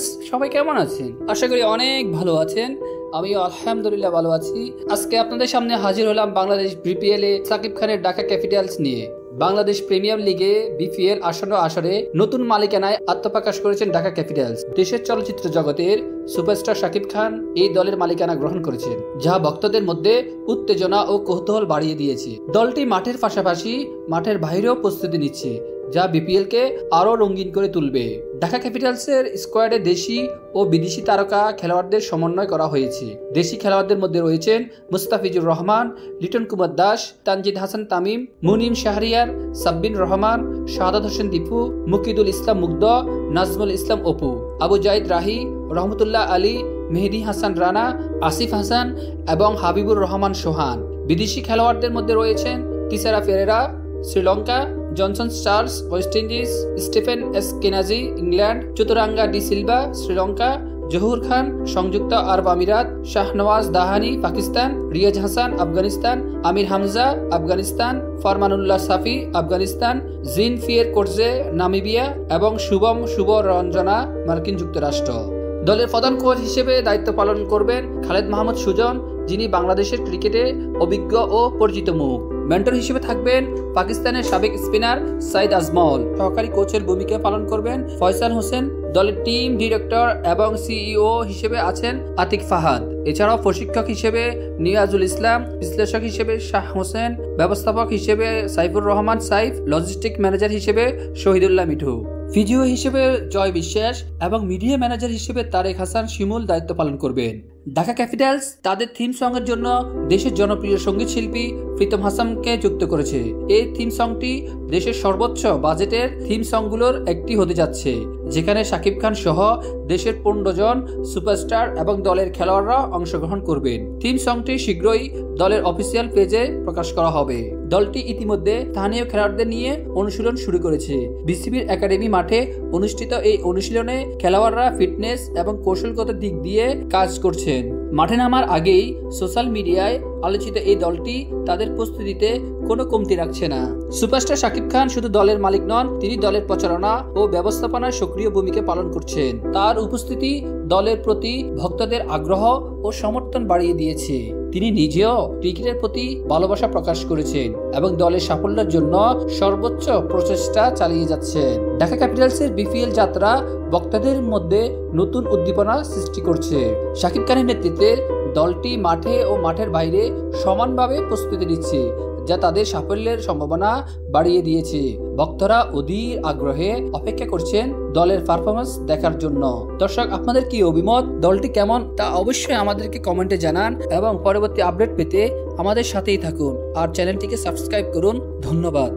Viewers, সবাই কেমন আছেন? আশা করি অনেক ভালো আছেন। আমিও আলহামদুলিল্লাহ ভালো আছি। আজকে আপনাদের সামনে হাজির হলাম বাংলাদেশ বিপিএল এ সাকিব খানের ঢাকা ক্যাপিটালস নিয়ে। বাংলাদেশ প্রিমিয়ার লিগে বিপিএল আসন্ন আসরে নতুন মালিকানায় আত্মপ্রকাশ করেছেন ঢাকা ক্যাপিটালস। দেশের চলচ্চিত্র জগতের সুপারস্টার সাকিব খান এই দলের মালিকানা গ্রহণ করেছেন, যা ভক্তদের মধ্যে উত্তেজনা ও কৌতূহল বাড়িয়ে দিয়েছে। দলটি মাঠের পাশাপাশি মাঠের বাইরেও প্রস্তুতি নিচ্ছে, যা বিপিএল কে আরো রঙিন করে তুলবে। ঢাকা ক্যাপিটালসের স্কোয়াডে দেশি ও বিদেশি তারকা খেলোয়াড়দের সমন্বয় করা হয়েছে। দেশি খেলোয়াড়দের মধ্যে রয়েছেন মুস্তাফিজুর রহমান, লিটন কুমার দাস, তানজিদ হাসান তামিম, মুনিম শাহরিয়ার, সাব্বির রহমান, শাহাদাত হোসেন দীপু, মুকিদুল ইসলাম মুগ্ধ, নাজমুল ইসলাম অপু, আবু জাহিদ রাহি, রহমতুল্লাহ আলী, মেহেদি হাসান রানা, আসিফ হাসান এবং হাবিবুর রহমান সোহান। বিদেশি খেলোয়াড়দের মধ্যে রয়েছেন Thisara Perera Sri Lanka, Johnson Charles West Indies, Stephen Eskinazi England, Chaturanga de Silva Sri Lanka, Zahoor Khan সংযুক্ত আরব আমিরাত, শাহনওয়াজ দাহানি পাকিস্তান, রিয়াজ হাসান আফগানিস্তান, আমির হামজা আফগানিস্তান, ফারমানুল্লাহ সাফি আফগানিস্তান, জিন ফিয়ের কোর্জে নামিবিয়া এবং শুভ রঞ্জনা মার্কিন যুক্তরাষ্ট্র। দলের প্রধান কোচ হিসেবে দায়িত্ব পালন করবেন খালেদ মাহমুদ সুজন, যিনি বাংলাদেশের ক্রিকেটে অভিজ্ঞ ও পরিচিত মুখ। মেন্টর হিসেবে থাকবেন পাকিস্তানের সাবেক স্পিনার সাইদ আজমল। সহকারী কোচের ভূমিকা পালন করবেন ফয়সাল হোসেন। দলের টিম ডিরেক্টর এবং সিইও হিসেবে আছেন আতিক ফাহাদ। এছাড়াও প্রশিক্ষক হিসেবে নিয়াজুল ইসলাম, বিশ্লেষক হিসেবে শাহ হোসেন, ব্যবস্থাপক হিসেবে সাইফুর রহমান সাইফ, লজিস্টিক ম্যানেজার হিসেবে শহীদুল্লাহ মিঠু, ফিজিও হিসেবে জয় বিশ্বাস এবং মিডিয়া ম্যানেজার হিসেবে তারেক হাসান শিমুল দায়িত্ব পালন করবেন। ঢাকা ক্যাপিটালস তাদের থিম সঙ্গের জন্য দেশের জনপ্রিয় সঙ্গীত শিল্পী প্রীতম হাসানকে যুক্ত করেছে। এই থিম সংটি দেশের সর্বোচ্চ বাজেটের থিম সংগুলোর একটি হতে যাচ্ছে, যেখানে সাকিব খান সহ দেশের 15 জন সুপারস্টার এবং দলের খেলোয়াড়রা অংশগ্রহণ করবেন। থিম সংটি শীঘ্রই দলের অফিসিয়াল পেজে প্রকাশ করা হবে। দলটি ইতিমধ্যে স্থানীয় খেলোয়াড়দের নিয়ে অনুশীলন শুরু করেছে। বিসিবির একাডেমি মাঠে অনুষ্ঠিত এই অনুশীলনে খেলোয়াড়রা ফিটনেস এবং কৌশলগত দিক দিয়ে কাজ করছেন। মাঠে নামার আগেই সোশ্যাল মিডিয়ায় আলোচিত এই দলটি তাদের প্রস্তুতিতে কোনো কমতি রাখছে না। সুপারস্টার সাকিব খান শুধু দলের মালিক নন, তিনি দলের প্রচারণা ও ব্যবস্থাপনায় সক্রিয় ভূমিকা পালন করছেন। তার উপস্থিতি দলের প্রতি ভক্তদের আগ্রহ ও সমর্থন বাড়িয়ে দিয়েছে। তিনি নিজেও ক্রিকেটের প্রতি ভালোবাসা প্রকাশ করেছেন এবং দলের সাফল্যের জন্য সর্বোচ্চ প্রচেষ্টা চালিয়ে যাচ্ছেন। ঢাকা ক্যাপিটালসের বিপিএল যাত্রা ভক্তদের মধ্যে নতুন উদ্দীপনা সৃষ্টি করছে। সাকিব খানের নেতৃত্বে দলটি মাঠে ও মাঠের বাইরে সমানভাবে প্রস্তুতি নিচ্ছে, যা তাদের সাফল্যের সম্ভাবনা বাড়িয়ে দিয়েছে। ভক্তরা অধীর আগ্রহে অপেক্ষা করছেন দলের পারফরমেন্স দেখার জন্য। দর্শক, আপনাদের কি অভিমত? দলটি কেমন তা অবশ্যই আমাদেরকে কমেন্টে জানান এবং পরবর্তী আপডেট পেতে আমাদের সাথেই থাকুন আর চ্যানেলটিকে সাবস্ক্রাইব করুন। ধন্যবাদ।